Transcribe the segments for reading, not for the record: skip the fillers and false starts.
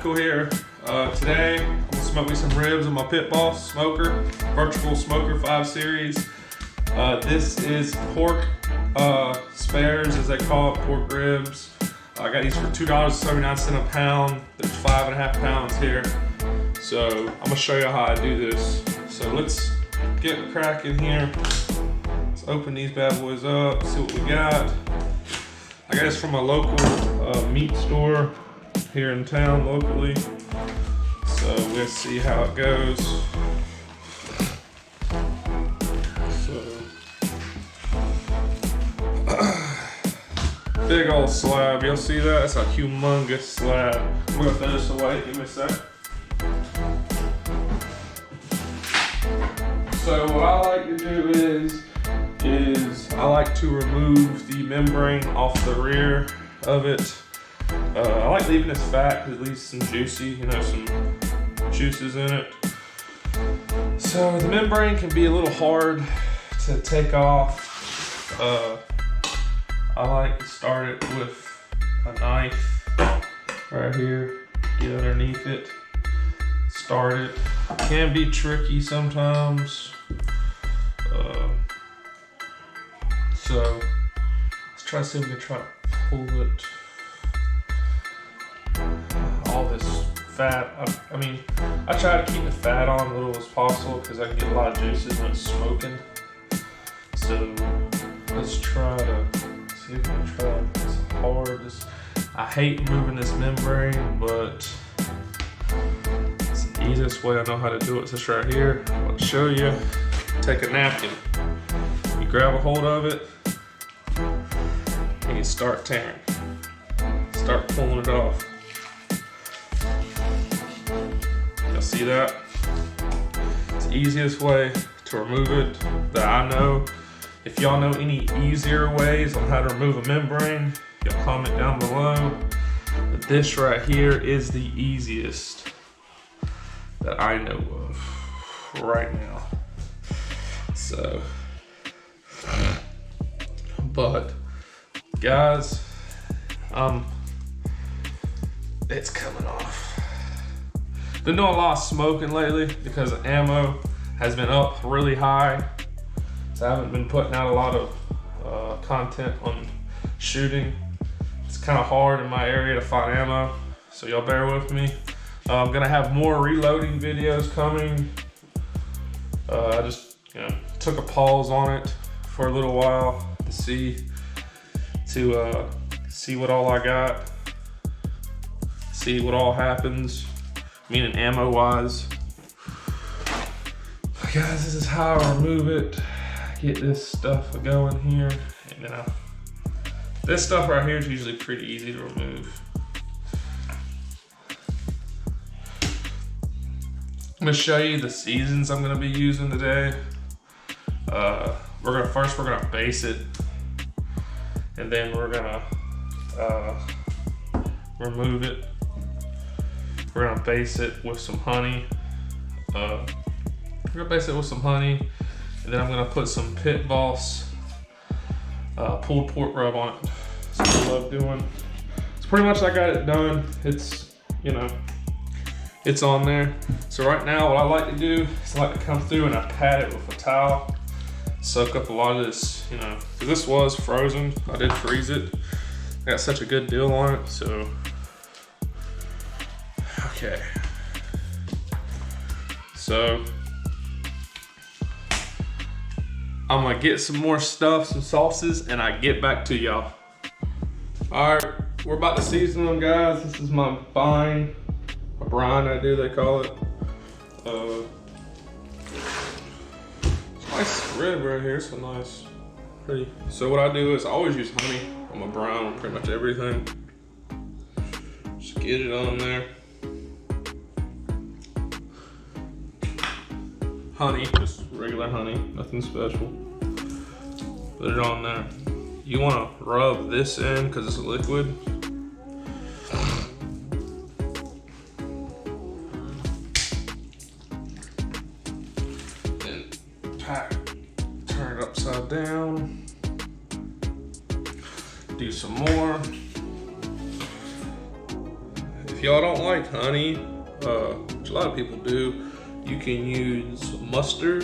Michael here. Today I'm gonna smoke me some ribs on my pitboss smoker, virtual smoker 5 series. This is pork spares, as they call it, pork ribs. I got these for $2.79 a pound. There's 5.5 pounds here. So I'm gonna show you how I do this. So let's get cracking here. Let's open these bad boys up, see what we got. I got this from a local meat store here in town locally. So we'll see how it goes. So, big old slab, you'll see that? That's a humongous slab. I'm gonna throw this away, give me a sec. So what I like to do is I like to remove the membrane off the rear of it. I like leaving this fat because it leaves some juicy, some juices in it. So the membrane can be a little hard to take off. I like to start it with a knife right here, get underneath it, start it. Can be tricky sometimes. So let's try to see if we can try to pull it. All this fat, I try to keep the fat on as little as possible because I can get a lot of juices when it's smoking. So let's try to see if we can try. It's hard. I hate moving this membrane, but it's the easiest way I know how to do it. It's this right here. I'll show you. Take a napkin. You grab a hold of it and you start tearing. Start pulling it off. Y'all see that? It's the easiest way to remove it that I know. If y'all know any easier ways on how to remove a membrane, y'all comment down below. But this right here is the easiest that I know of right now. So, but guys, it's coming off. Been doing a lot of smoking lately because ammo has been up really high. So I haven't been putting out a lot of content on shooting. It's kind of hard in my area to find ammo, so y'all bear with me. I'm gonna have more reloading videos coming. I just took a pause on it for a little while to see what all I got, see what all happens, meaning ammo wise. Guys, this is how I remove it. Get this stuff going here, and then this stuff right here is usually pretty easy to remove. I'm gonna show you the seasons I'm gonna be using today. We're gonna base it, and then we're gonna remove it. We're gonna base it with some honey. And then I'm gonna put some pitboss pulled pork rub on it. That's what I love doing. So pretty much I got it done. It's it's on there. So right now what I like to do is I like to come through and I pat it with a towel, soak up a lot of this, because this was frozen. I did freeze it. I got such a good deal on it, so okay. So I'm gonna get some more stuff, some sauces, and I get back to y'all. All right, we're about to season them, guys. This is my brine, they call it. Nice rib right here, so nice, pretty. So what I do is I always use honey on my brine on pretty much everything. Just get it on there. Honey, just regular honey, nothing special. Put it on there. You want to rub this in because it's a liquid. Then turn it upside down. Do some more. if y'all don't like honey, which a lot of people do, you can use mustard,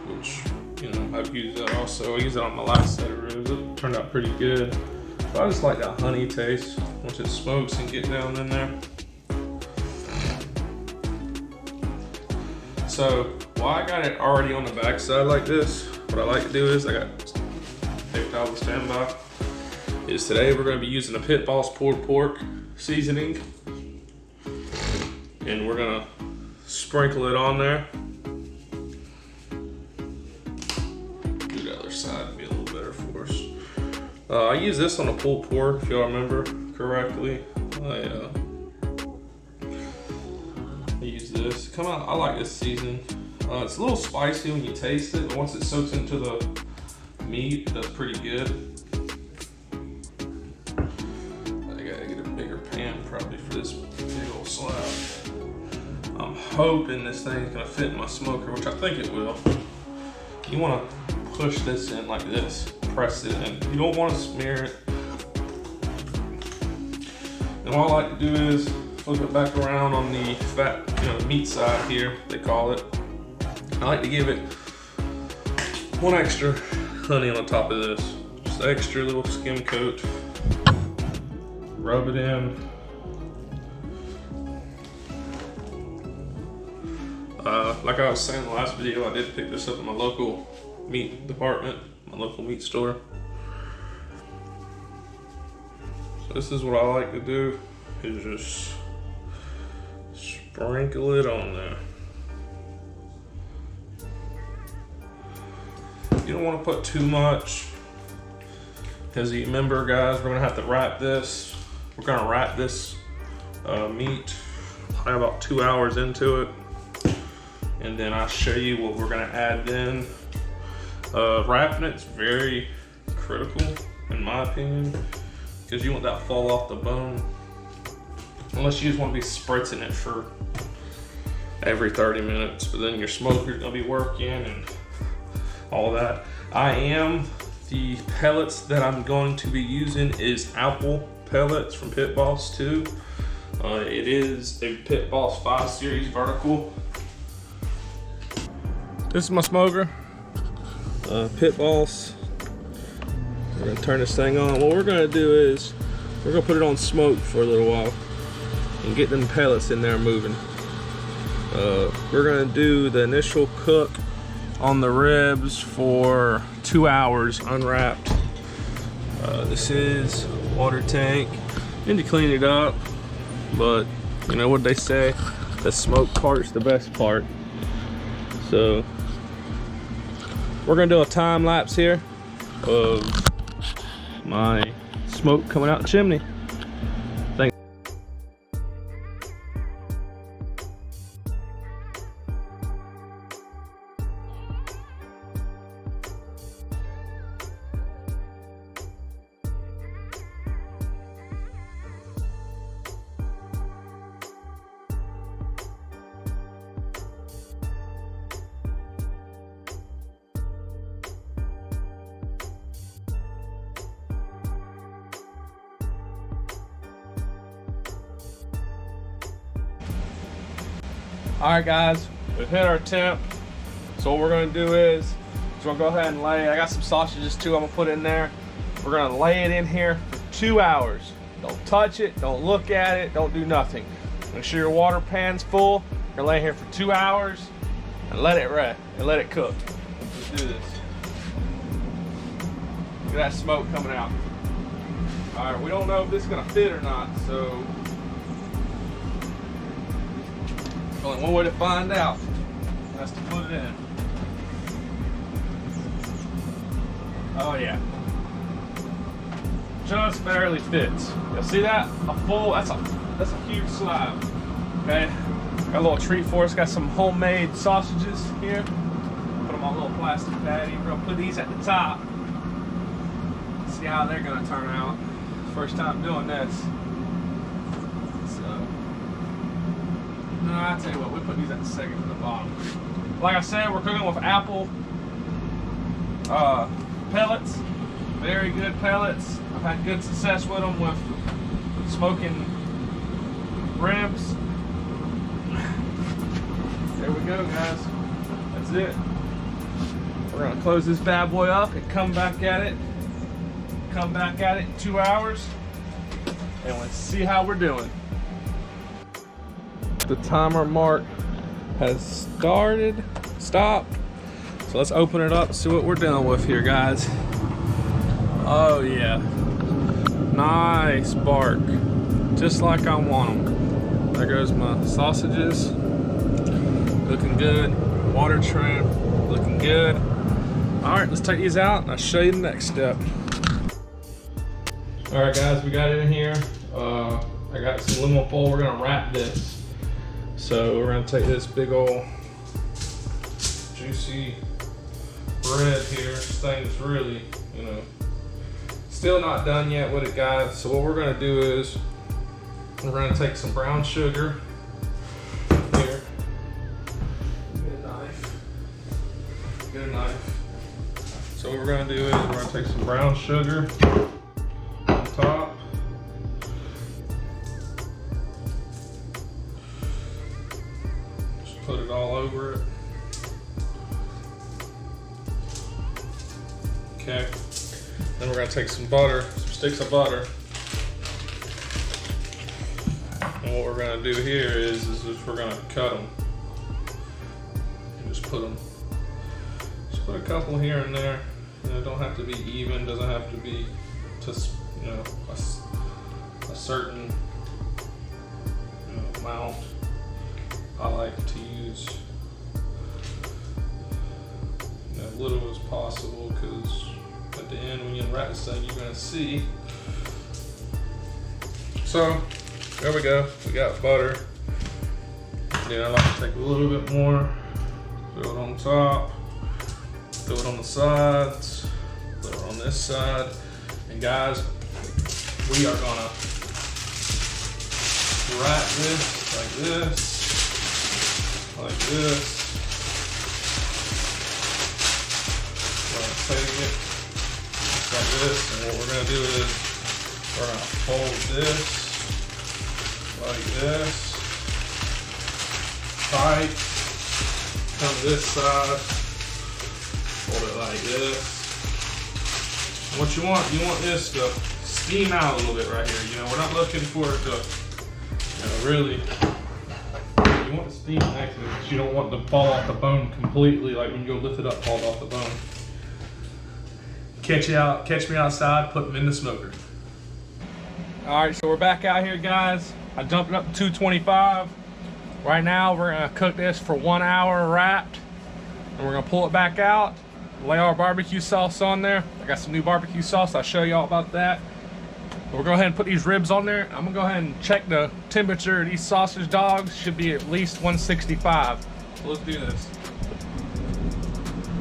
which, you know, I've used that also. I used it on my last set of ribs. It turned out pretty good. But I just like that honey taste once it smokes and get down in there. So while I got it already on the back side like this, what I like to do is I got paper towel to stand by. Is today we're going to be using a pitboss pulled pork seasoning, and we're going to sprinkle it on there. Do the other side to be a little better for us. I use this on a pulled pork, if y'all remember correctly. I use this. I like this seasoning. It's a little spicy when you taste it, but once it soaks into the meat, it does pretty good. I gotta get a bigger pan probably for this big old slab. I'm hoping this thing's gonna fit in my smoker, which I think it will. You wanna push this in like this, press it in. You don't wanna smear it. And what I like to do is flip it back around on the fat, meat side here, they call it. I like to give it one extra honey on the top of this. Just an extra little skim coat. Rub it in. Like I was saying in the last video, I did pick this up in my local meat department, my local meat store. So this is what I like to do, is just sprinkle it on there. You don't want to put too much, because you remember, guys, we're gonna have to wrap this. We're gonna wrap this meat probably about 2 hours into it, and then I'll show you what we're gonna add then. Wrapping it's very critical, in my opinion, because you want that to fall off the bone. Unless you just want to be spritzing it for every 30 minutes, but then your smoker's gonna be working and all that. The pellets that I'm going to be using is apple pellets from Pitboss too. It is a Pitboss 5 Series vertical. This is my smoker, Pitboss. We're gonna turn this thing on. What we're gonna do is we're gonna put it on smoke for a little while and get them pellets in there moving. We're gonna do the initial cook on the ribs for 2 hours unwrapped. This is water tank. Need to clean it up, but you know what they say, the smoke part's the best part. So we're gonna do a time lapse here of my smoke coming out the chimney. All right, guys, we've hit our temp. So what we're gonna do is we're gonna go ahead and I got some sausages too I'm gonna put in there. We're gonna lay it in here for 2 hours. Don't touch it, don't look at it, don't do nothing. Make sure your water pan's full. You're gonna lay here for 2 hours and let it rest and let it cook. Let's do this. Look at that smoke coming out. All right, we don't know if this is gonna fit or not, so only one way to find out. That's to put it in. Oh yeah. Just barely fits. You see that? That's a huge slab. Okay. Got a little treat for us. Got some homemade sausages here. Put them on a little plastic patty. We're gonna put these at the top. See how they're gonna turn out. First time doing this. No, I tell you what, we'll put these at the second from the bottom. Like I said, we're cooking with apple pellets. Very good pellets. I've had good success with them with smoking ribs. There we go, guys. That's it. We're gonna close this bad boy up and come back at it. Come back at it in 2 hours. And let's see how we're doing. The timer mark has stopped. So let's open it up and see what we're dealing with here, guys. Oh yeah, nice bark, just like I want them. There goes my sausages, looking good. Water trim, looking good. All right, let's take these out and I'll show you the next step. All right, guys, we got it in here. I got some aluminum foil. We're gonna wrap this. So we're gonna take this big old juicy bread here. This thing's really, you know, still not done yet with it, guys. So what we're gonna do is we're gonna take some brown sugar here. Get a knife. So what we're gonna do is we're gonna take some brown sugar on top. Just put it all over it. Okay. Then we're gonna take some butter, some sticks of butter. And what we're gonna do here is we're gonna cut them. And just put a couple here and there. You know, it don't have to be even, doesn't have to be just, you know, a certain, you know, amount. I like to use, you know, as little as possible, because at the end when you unwrap this thing, you're gonna see. So there we go. We got butter. Then I like to take a little bit more, throw it on top. Throw it on the sides, throw it on this side. And guys, we are gonna wrap this like this, like this. We're gonna take it like this, and what we're gonna do is we're gonna fold this like this, tight, come to this side. Hold it like this. What you want this to steam out a little bit right here. You know, we're not looking for it to, you know, really. You want the steam next to it, but you don't want it to fall off the bone completely. Like when you go lift it up, fall off the bone. Catch me outside. Put them in the smoker. All right, so we're back out here, guys. I jumped it up to 225. Right now, we're gonna cook this for 1 hour wrapped, and we're gonna pull it back out. Lay our barbecue sauce on there. I got some new barbecue sauce. I'll show you all about that. But we'll go ahead and put these ribs on there. I'm gonna go ahead and check the temperature of these sausage dogs. Should be at least 165. So let's do this.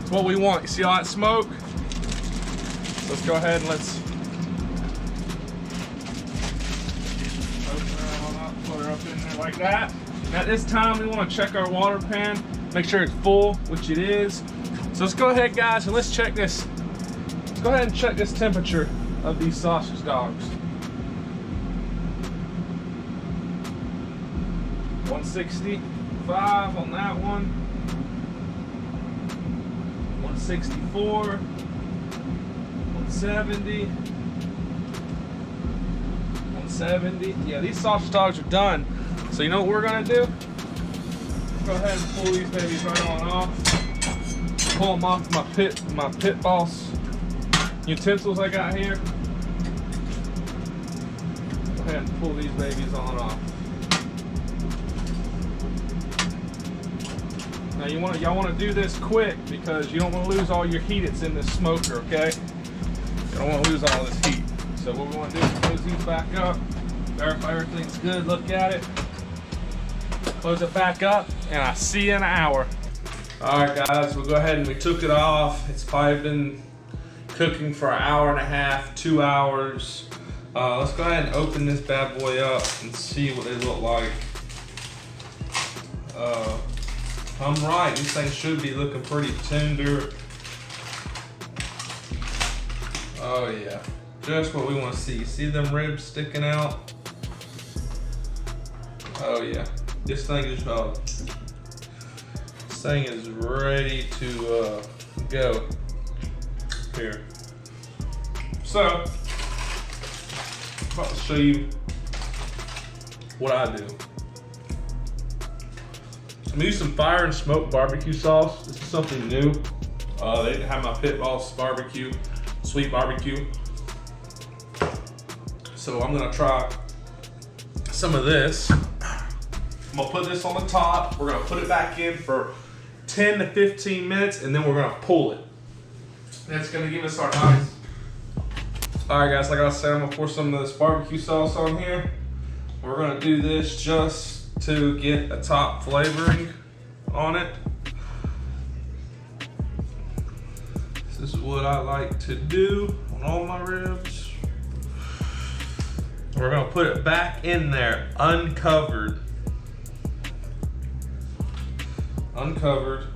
It's what we want. You see all that smoke? So let's go ahead and let's open her on up, put her up in there like that. At this time, we want to check our water pan, make sure it's full, which it is. So let's go ahead, guys, and let's check this. Let's go ahead and check this temperature of these sausage dogs. 165 on that one. 164. 170. 170. Yeah, these sausage dogs are done. So you know what we're gonna do? Go ahead and pull these babies right on off. Pull them off my pitboss utensils I got here. Go ahead and pull these babies on off. Now y'all want to do this quick because you don't want to lose all your heat that's in this smoker, okay? You don't want to lose all this heat. So what we want to do is close these back up, verify everything's good, look at it, close it back up, and I'll see you in an hour. All right, guys, we'll go ahead and we took it off. It's probably been cooking for an hour and a half, 2 hours. Let's go ahead and open this bad boy up and see what they look like. I'm right, these things should be looking pretty tender. Oh yeah, just what we want to see. See them ribs sticking out? Oh yeah, this thing is ready to go here. So I'm about to show you what I do. I'm using some fire and smoke barbecue sauce. This is something new. They didn't have my pitboss barbecue, sweet barbecue. So I'm gonna try some of this. I'm gonna put this on the top. We're gonna put it back in for 10 to 15 minutes, and then we're gonna pull it. That's gonna give us our nice. All right, guys, like I said, I'm gonna pour some of this barbecue sauce on here. We're gonna do this just to get a top flavoring on it. This is what I like to do on all my ribs. We're gonna put it back in there, uncovered. Uncovered.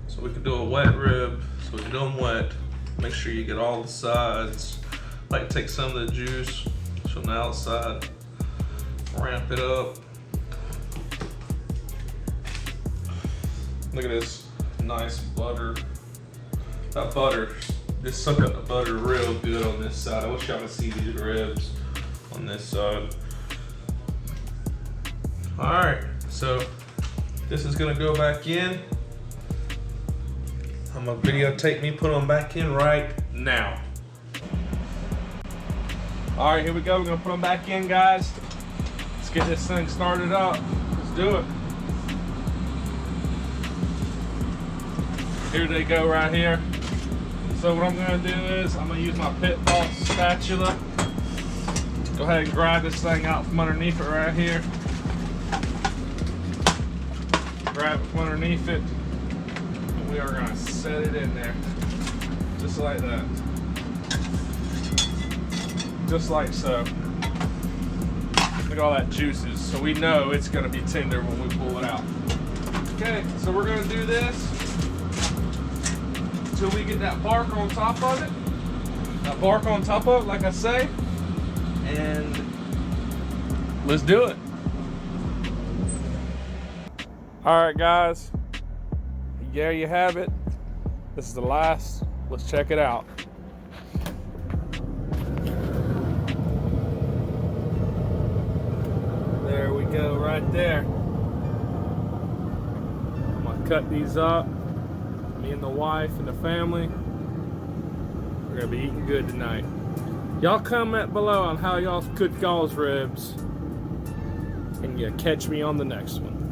So we can do a wet rib, so we can do them wet. Make sure you get all the sides. Like take some of the juice from the outside, ramp it up. Look at this nice butter. That butter, just suck up the butter real good on this side. I wish y'all could see these ribs on this side. All right, so this is gonna go back in. I'm gonna videotape me put them back in right now. All right, here we go. We're gonna put them back in, guys. Let's get this thing started up. Let's do it. Here they go right here. So what I'm gonna do is I'm gonna use my pitboss spatula. Go ahead and grab this thing out from underneath it right here. Grab it from underneath it. And we are gonna set it in there. Just like that. Just like so. Look at all that juices. So we know it's gonna be tender when we pull it out. Okay, so we're gonna do this until we get that bark on top of it. That bark on top of it, like I say. And let's do it. All right, guys. There you have it. This is the last. Let's check it out. There we go, right there. I'm gonna cut these up. Me and the wife and the family, we're gonna be eating good tonight. Y'all comment below on how y'all cook y'all's ribs, and you catch me on the next one.